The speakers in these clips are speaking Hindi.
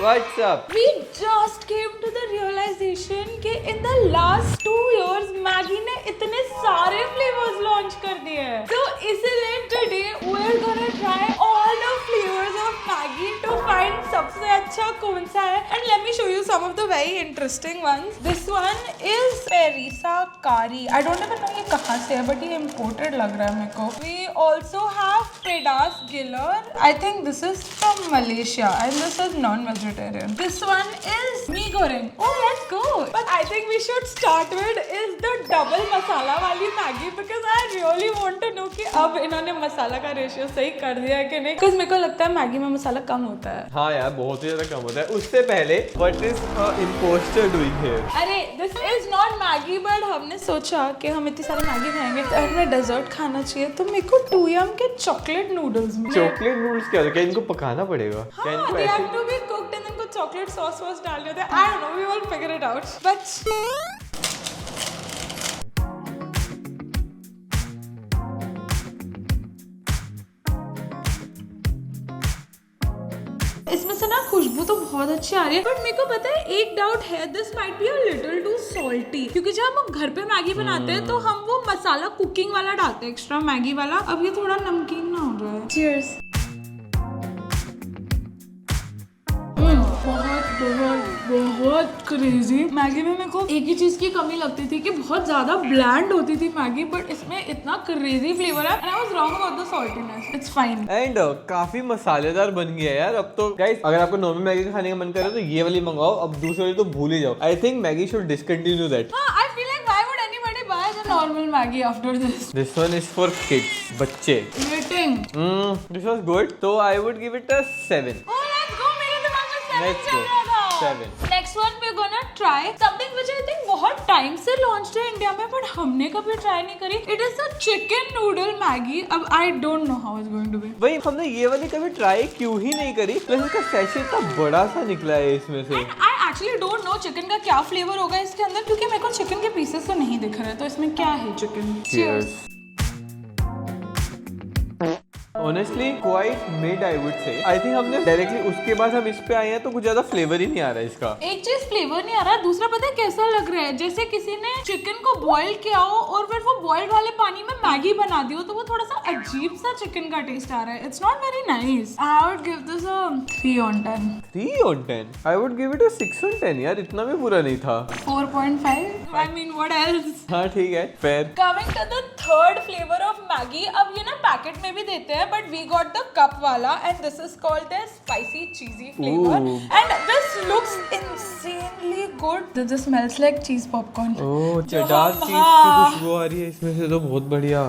what's up? We just came to the realization कि in the last 2 years Maggi ने इतने सारे flavors launch कर दिए हैं. So इसलिए today we're gonna try all the flavors of Maggi to find सबसे अच्छा कौन सा है. And let me show you some of the very interesting ones. This one is Perisa Kari. I don't even know ये कहाँ से है, but ये imported लग रहा है मेरे को. We also have Pedas Giller. I think this is from Malaysia and this is non-vegetarian. This one is mee goreng. Oh, let's go. But I think we should start with is the double masala वाली Maggi because I really want to know कि अब इन्होंने मसाला का रेशियो सही कर दिया है कि नहीं. Because मेरे को लगता है मैगी में मसाला कम होता है. हाँ यार बहुत ही ज्यादा कम होता है. उससे पहले what is imposter doing here? अरे this is not Maggi but हमने सोचा कि हम इतनी सारी मैगी खाएंगे तो हमें डेजर्ट खाना चाहिए तो मेरे को 2yum के चॉकलेट नूडल्स में. चॉकलेट नूडल्स क्या होता है? क्या इनको पकाना पड़ेगा? क्या हाँ, इनको they ऐसे? have to be cooked and इनको चॉकलेट सॉस वॉस डालने होते हैं. I don't know, we will figure it out. But इसमें से ना खुशबू तो बहुत अच्छी आ रही है बट मेरे को पता है एक डाउट है. This might be a little too salty क्योंकि जब हम घर पे मैगी बनाते हैं तो हम वो मसाला कुकिंग वाला डालते हैं एक्स्ट्रा मैगी वाला. अब ये थोड़ा नमकीन ना हो रहा है. चीयर्स. बहुत क्रेजी. मैगी में मेरे को एक ही चीज की कमी लगती थी कि बहुत ज्यादा ब्लैंड होती थी मैगी बट इसमें इतना क्रेजी फ्लेवर है. And I was wrong about the saltiness. It's fine. And काफी मसालेदार बन गया है यार अब तो. गाइस अगर आपको नॉर्मल मैगी खाने का मन करे तो ये वाली मंगाओ. अब दूसरी वाली तो भूल ही जाओ. I think Maggi should discontinue that. I feel like why would anybody buy the normal Maggi after this? This one is for kids. बच्चे. Rating. दिस वाज गुड तो I would give it a 7. Oh, let's go. मेरे दिमाग में 7 Let's चल go. रहा था. 7. Next one we're gonna try something which I think बहुत टाइम से लॉन्च है इंडिया में बट हमने कभी ट्राई नहीं करी. It is the chicken noodle Maggi. अब I don't know how it's going to be. भाई हमने ये वाली कभी ट्राई क्यों ही नहीं करी. प्लस इसका सैशे इतना बड़ा सा निकला है इसमें से. And I actually don't know chicken का क्या फ्लेवर होगा इसके अंदर क्योंकि मेरे को चिकन के पीसेस तो नहीं दिख रहे. तो इसमें क्या है chicken. Cheers. Honestly, quite mid I would say. I think हमने डायरेक्टली उसके बाद हम इस पे आए हैं तो कुछ ज्यादा फ्लेवर ही नहीं आ रहा है इसका. एक चीज फ्लेवर नहीं आ रहा. दूसरा पता है कैसा लग रहा है जैसे किसी ने चिकन को बॉईल किया हो और फिर वो बॉइल्ड वाले पानी में मैगी बना दी हो तो वो थोड़ा सा अजीब सा चिकन का टेस्ट आ रहा है. It's not very nice. I would give this a 3 on 10. 3 on 10. I would give it a 6 on 10 यार. इतना भी बुरा नहीं था. 4.5. I mean what else? हाँ ठीक है. Fair. Coming to the third flavor of Maggi. अब ये ना पैकेट में भी देते हैं but we got the cup वाला and this is called the spicy cheesy flavor. Ooh. And this looks insanely good. This smells like cheese popcorn. Oh cheddar चीज की खुशबू आ रही है इसमें से तो बहुत बढ़िया.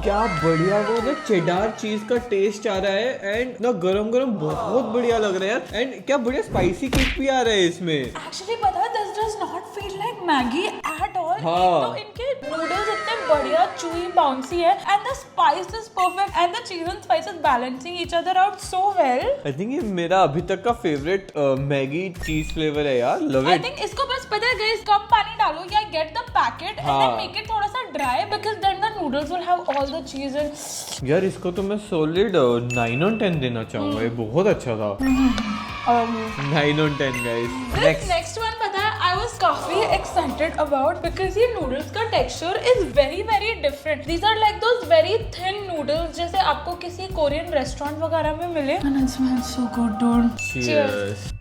क्या बढ़िया वो जो चेडार चीज का टेस्ट आ रहा है एंड ना गरम गरम बहुत बढ़िया लग रहा है यार. एंड क्या बढ़िया स्पाइसी किक भी आ रहा है इसमें. Actually पता है this does not feel like Maggi at all. हाँ. तो इनके noodles इतने बढ़िया chewy bouncy है and the spice is perfect and the cheese and spice is balancing each other out so well. I think ये मेरा अभी तक का फेवरेट मैगी चीज फ्लेवर है यार. Love I it. think इसको बस पता है guys कम पानी डालो या get the packet and हाँ. then make it थोड़ा सा dry because then the noodles will have all the cheese and यार इसको तो मैं सॉलिड 9 on 10 देना चाहूंगा. ये बहुत अच्छा था. 9 on 10 guys. this next one पता है I was काफी excited about because ये noodles का texture is very very different. These are like those very thin noodles जैसे आपको किसी कोरियन रेस्टोरेंट वगैरह में मिले. And it smells so good, dude. Cheers.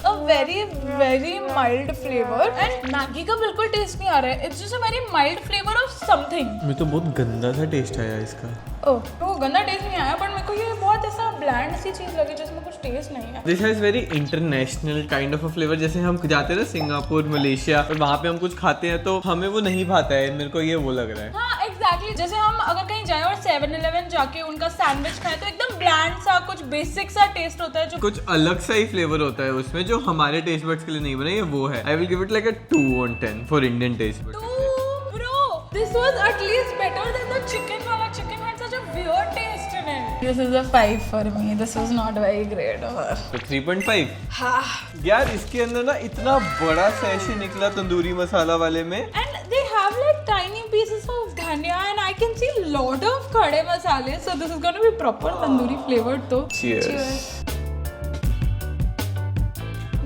A very very mild flavor and Maggi का बिल्कुल टेस्ट नहीं आ रहा है. It's just a very mild flavor of something. मुझे तो बहुत गंदा सा टेस्ट आया इसका. ओह तो गंदा टेस्ट नहीं आया बट मेरे को ये बहुत ऐसा ब्लैंड सी चीज लगी जिसमें कुछ टेस्ट नहीं है. This has very international kind of a flavour. जैसे हम जाते हैं ना सिंगापुर मलेशिया और वहाँ पे हम कुछ खाते हैं तो हमें वो नहीं भाता है. मेरे को ये वो लग रहा है. हाँ एग्जैक्टली. जैसे हम अगर कहीं जाए और 7-Eleven जाके उनका सैंडविच खाए तो एकदम ब्लैंड सा कुछ बेसिक सा टेस्ट होता है जो कुछ अलग सा ही फ्लेवर होता है उसमें जो हमारे टेस्ट बड्स के लिए नहीं बना. ये वो है. I will give it like a 2 on 10 for Indian taste buds. Bro, this was at least better than the chicken wala. Chicken had such a weird taste in it. This is a 5 for me. This was not very great. तो 3.5. हाँ. यार इसके अंदर ना इतना बड़ा सैशे निकला तंदूरी मसाला वाले में. And they have like tiny pieces of dhania and I can see lot of khade masale. So this is going to be proper tandoori flavored though. Cheers.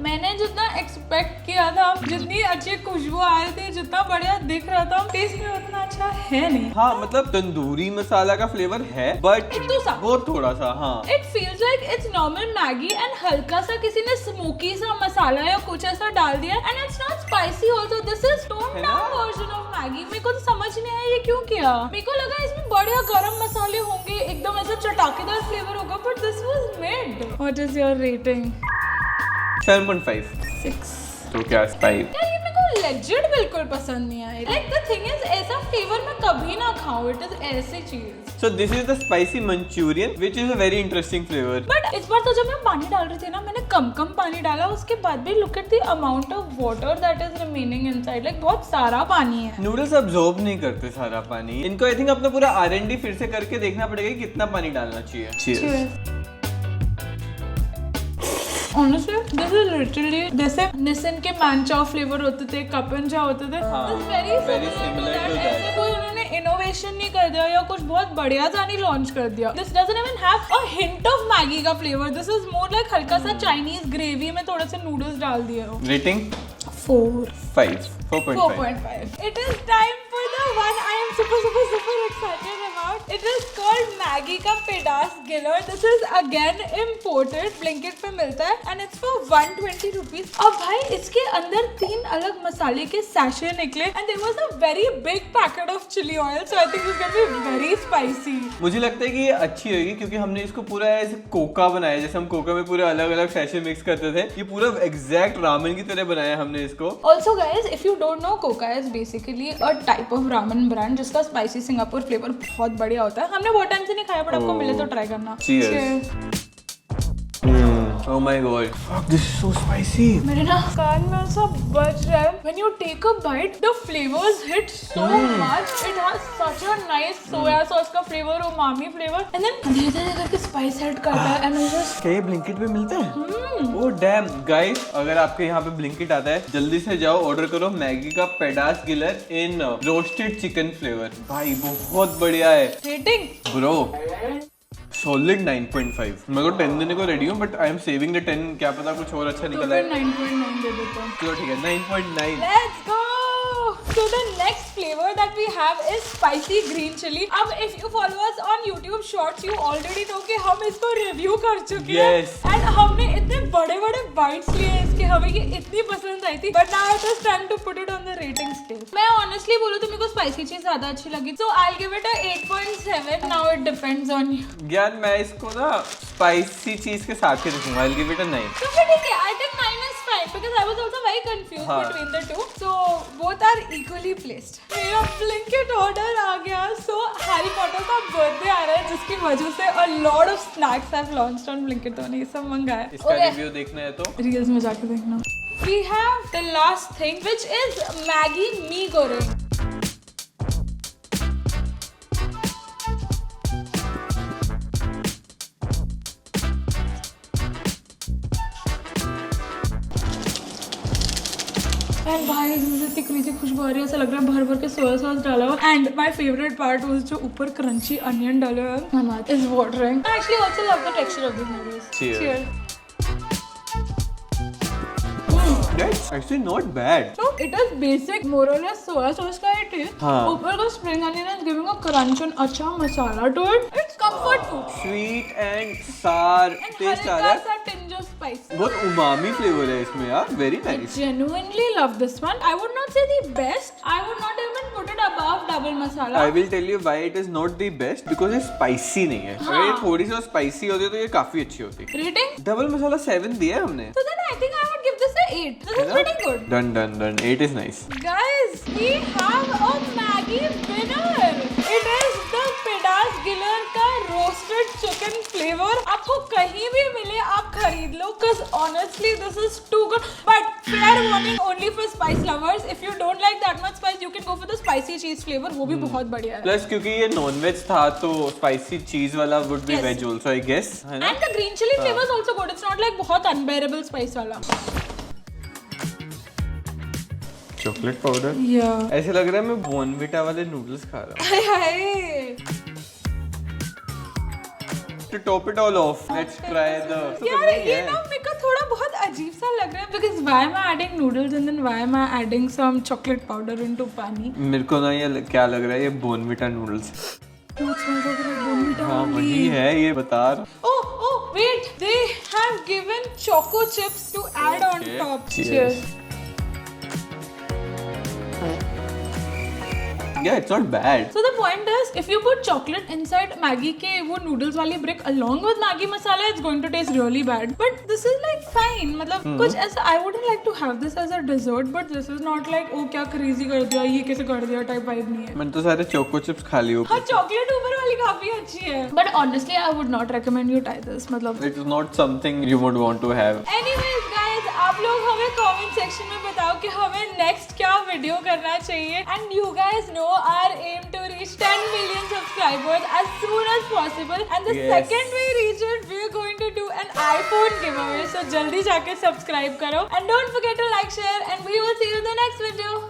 मैंने जितना एक्सपेक्ट किया था, जितनी अच्छी खुशबू आ रही थी, जितना बढ़िया दिख रहा था, टेस्ट में उतना अच्छा है नहीं। हाँ मतलब तंदूरी मसाला का फ्लेवर है बट इतना सा वो थोड़ा सा हाँ it feels like it's normal Maggi and हल्का सा किसी ने स्मोकी सा मसाला या कुछ ऐसा डाल दिया and it's not spicy also. This is tone down version of Maggi. मेरे को तो समझ नहीं आया ये क्यों किया। मेरे को लगा इसमें बढ़िया गरम मसाले होंगे, एकदम ऐसा चटाकेदार फ्लेवर होगा, but this was made. What is your rating? 7.5। 6। तो क्या 5? यार ये मेरे को लेजिट बिल्कुल पसंद नहीं आया। लाइक द थिंग इज ऐसा फ्लेवर मैं कभी ना खाऊं। इट इज ऐसी चीज। So this is the spicy Manchurian, which is a very interesting flavor. But इस बार तो जब मैं पानी डाल रही थी ना, मैंने कम पानी डाला, उसके बाद भी look at the amount of water that is remaining inside. Like बहुत सारा पानी है। नूडल्स अब्सॉर्ब नहीं करते सारा पानी। इनको आई थिंक अपना पूरा R&D फिर से करके देखना पड़ेगा कि कितना पानी डालना चाहिए। Cheers. Honestly, this is literally जैसे निसिन के mancha फ्लेवर होते थे, कपंजा होते थे, हाँ, it's very similar to that. ऐसे कोई उन्होंने इनोवेशन नहीं कर दिया या कुछ बहुत बढ़िया सा नहीं लॉन्च कर दिया। This doesn't even have a hint of Maggi का flavour. This is more like हल्का सा चाइनीज ग्रेवी में थोड़े से नूडल्स डाल दिए हो। Rating? 4.5. 4.5. It is time for the one I am super excited about. It is called Maggi का पेडास गिलर. This is again imported. Blinkit पे मिलता है and it's for 120 rupees. अब भाई इसके अंदर 3 अलग मसाले के सैशे निकले and there was a very big packet of chili oil. So I think it's gonna be very spicy. मुझे लगता है कि ये अच्छी होगी क्योंकि हमने इसको पूरा ऐसे कोका बनाया, जैसे हम कोका में पूरे अलग अलग सैशे मिक्स करते थे। ये पूरा एग्जैक्ट रामेन की तरह बनाया हमने इसको। Also guys, if you don't know, Coca is basically a type of ramen brand जिसका spicy सिंगापुर फ्लेवर बहुत बढ़िया होता है। हमने बहुत टाइम से नहीं खाया, बट आपको मिले तो ट्राई करना। Cheers. Oh my god. Fuck, this is so spicy. मेरे ना कान में ऐसा बज रहा है। When you take a bite, the flavors hit so much. It has such a nice soya sauce का flavor, umami flavor, and then धीरे-धीरे करके spice add करता है, and it's just क्या ये ब्लिंकिट पे मिलता है? Oh damn, guys, अगर आपके यहाँ पे ब्लिंकिट आता है, जल्दी से जाओ ऑर्डर करो मैगी का पेडास गिलर इन रोस्टेड चिकन फ्लेवर। भाई बहुत बढ़िया है। rating bro solid 9.5। मैं को 10 देने को रेडी हूँ but I am saving the 10, क्या पता कुछ और अच्छा निकल आए। 9.9 दे देता हूँ। चलो ठीक है 9.9। Let's go! So the next flavor that we have is spicy green chili. अब if you follow us on YouTube Shorts, you already know कि हम इसको review कर चुके हैं। Yes. And हमने इतने बड़े bites लिए हैं इसके, हमें ये इतनी पसंद आई थी। But now it is time to put it on the rating scale. मैं honestly बोलूँ तो मेरे को spicy चीज ज्यादा अच्छी लगी। So I'll give it a 8.7. Now it depends on you. ज्ञान मैं इसको ना स्पाइसी चीज के साथ ही रखूंगा। I'll give it a 9। तो फिर ठीक है, I think 9 is fine because I was also very confused between the two. So both are equally placed. मेरा Blinkit order आ गया। So Harry Potter का birthday आ रहा है जिसकी वजह से a lot of snacks have launched on Blinkit। तो ये सब मंगाया। इसका रिव्यू देखना है तो Reels में जाके देखना। We have the last thing which is Maggi mee goreng. And भाई इसमें इतनी क्रेजी खुशबू आ रही है, ऐसा लग रहा है भर भर के सोया सॉस डाला हुआ। And my favourite part was जो ऊपर क्रंची अनियन डाले हुए हैं। My mouth is watering. I actually also love the texture of this noodles. Cheers. That's actually not bad. So it is basic more or less soya sauce का it is. हाँ. ऊपर का spring onion is giving a crunch and अच्छा मसाला to it. It's comfort food. Sweet and sour And taste आ रहा हल्का है। सा tinge of spice. बहुत उमामी फ्लेवर है इसमें यार। Very nice. Genuinely love this one. I would not say the best. I would not even put it above double masala. I will tell you why it is not the best because ये spicy नहीं है। अगर ये थोड़ी सी spicy होती तो ये काफी अच्छी होती। Rating? डबल मसाला 7 दिया है हमने। So then I think I would give this a 8. This is pretty good. Done. 8 is nice. Guys, we have a Maggi winner. It is the पेडास गिलर का रोस्टेड चिकन फ्लेवर। आपको कहीं भी मिले आप खरीद लो cause honestly this is too good. But fair warning only for spice lovers. If you don't like that much spice, you can go for the spicy cheese flavor. वो भी बहुत बढ़िया है। Plus क्योंकि ये नॉन वेज था तो स्पाइसी चीज वाला would be Yes. veg also I guess, है ना? And the green chili flavor is also good. It's not like बहुत unbearable spice वाला। Chocolate powder. Yeah. ऐसे लग रहा है मैं बॉर्नविटा वाले नूडल्स खा रहा हाय हाय। हूँ। To top it all off, let's try the. यार ये ना मेरे को थोड़ा बहुत अजीब सा लग रहा है because why am I adding noodles and then why am I adding some chocolate powder into पानी? मेरे को ना ये क्या लग रहा है, ये बॉर्नविटा नूडल्स। हाँ वही है, ये बता रहा। Oh wait, they have given choco chips to add on Okay. top. Cheers. Yeah, it's not bad. So the point is, if you put chocolate inside Maggi के वो noodles वाली brick along with Maggi masala, it's going to taste really bad. But this is like fine. मतलब कुछ ऐसा I wouldn't like to have this as a dessert, but this is not like oh क्या crazy कर दिया, ये कैसे कर दिया type vibe नहीं है. मैंने तो सारे चोको चिप्स खा लिए। हाँ chocolate ऊपर वाली काफी अच्छी है. But honestly, I would not recommend you try this. मतलब. It is not something you would want to have. Anyways guys, आप लोग हमें comment section में बताओ कि हमें next क्या video करना चाहिए. And you guys know our aim to reach 10 million subscribers as soon as possible. And the Yes. second we reach it, we are going to do an iPhone giveaway. So jaldi जाके subscribe करो. And don't forget to like, share, and we will see you in the next video.